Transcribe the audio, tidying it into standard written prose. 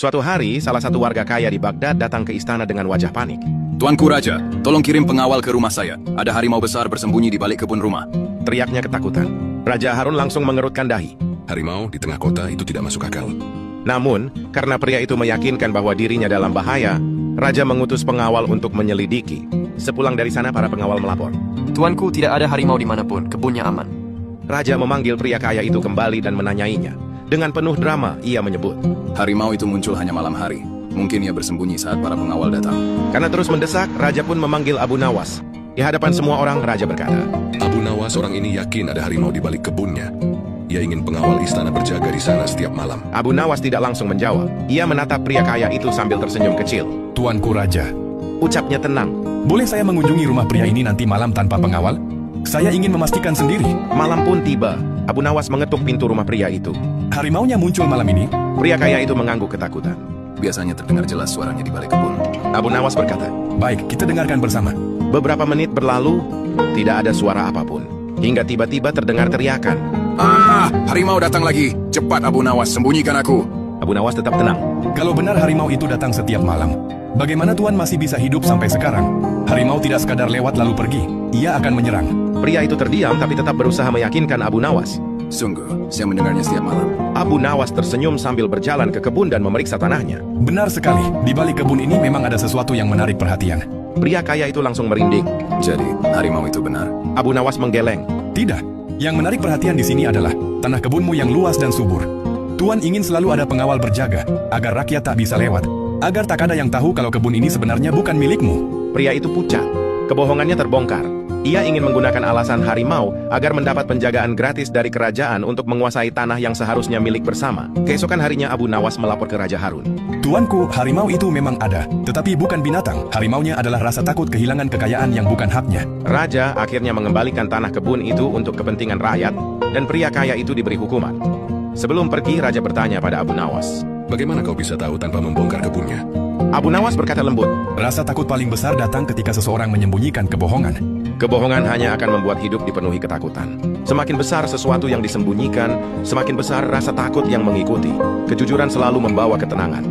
Suatu hari, salah satu warga kaya di Baghdad datang ke istana dengan wajah panik. Tuanku Raja, tolong kirim pengawal ke rumah saya. Ada harimau besar bersembunyi di balik kebun rumah. Teriaknya ketakutan. Raja Harun langsung mengerutkan dahi. Harimau di tengah kota itu tidak masuk akal. Namun, karena pria itu meyakinkan bahwa dirinya dalam bahaya, Raja mengutus pengawal untuk menyelidiki. Sepulang dari sana, para pengawal melapor. Tuanku, tidak ada harimau dimanapun, kebunnya aman. Raja memanggil pria kaya itu kembali dan menanyainya. Dengan penuh drama, ia menyebut, Harimau itu muncul hanya malam hari. Mungkin ia bersembunyi saat para pengawal datang. karena terus mendesak, Raja pun memanggil Abu Nawas. Di hadapan semua orang, Raja berkata, Abu Nawas orang ini yakin ada harimau di balik kebunnya. Ia ingin pengawal istana berjaga di sana setiap malam. Abu Nawas tidak langsung menjawab. Ia menatap pria kaya itu sambil tersenyum kecil. Tuanku Raja, Ucapnya tenang. boleh saya mengunjungi rumah pria ini nanti malam tanpa pengawal? Saya ingin memastikan sendiri. Malam pun tiba. Abu Nawas mengetuk pintu rumah pria itu. Harimaunya muncul malam ini? Pria kaya itu mengangguk ketakutan. Biasanya terdengar jelas suaranya di balik kebun. Abu Nawas berkata, Baik, kita dengarkan bersama. beberapa menit berlalu, tidak ada suara apapun. Hingga tiba-tiba terdengar teriakan. Harimau datang lagi. Cepat Abu Nawas, sembunyikan aku. Abu Nawas tetap tenang. Kalau benar harimau itu datang setiap malam, bagaimana Tuan masih bisa hidup sampai sekarang? Harimau tidak sekadar lewat lalu pergi. Ia akan menyerang. Pria itu terdiam tapi tetap berusaha meyakinkan Abu Nawas. Sungguh, saya mendengarnya setiap malam. Abu Nawas tersenyum sambil berjalan ke kebun dan memeriksa tanahnya. Benar sekali, di balik kebun ini memang ada sesuatu yang menarik perhatian. Pria kaya itu langsung merinding. Jadi, harimau itu benar. Abu Nawas menggeleng. Tidak, yang menarik perhatian di sini adalah tanah kebunmu yang luas dan subur. Tuan ingin selalu ada pengawal berjaga, agar rakyat tak bisa lewat. Agar tak ada yang tahu kalau kebun ini sebenarnya bukan milikmu. Pria itu pucat. Kebohongannya terbongkar. Ia ingin menggunakan alasan harimau agar mendapat penjagaan gratis dari kerajaan untuk menguasai tanah yang seharusnya milik bersama. Keesokan harinya Abu Nawas melapor ke Raja Harun. Tuanku, harimau itu memang ada, tetapi bukan binatang. Harimaunya adalah rasa takut kehilangan kekayaan yang bukan haknya. Raja akhirnya mengembalikan tanah kebun itu untuk kepentingan rakyat, dan pria kaya itu diberi hukuman. Sebelum pergi, Raja bertanya pada Abu Nawas. Bagaimana kau bisa tahu tanpa membongkar kebunnya? Abu Nawas berkata lembut, Rasa takut paling besar datang ketika seseorang menyembunyikan kebohongan. kebohongan hanya akan membuat hidup dipenuhi ketakutan. Semakin besar sesuatu yang disembunyikan, semakin besar rasa takut yang mengikuti. Kejujuran selalu membawa ketenangan.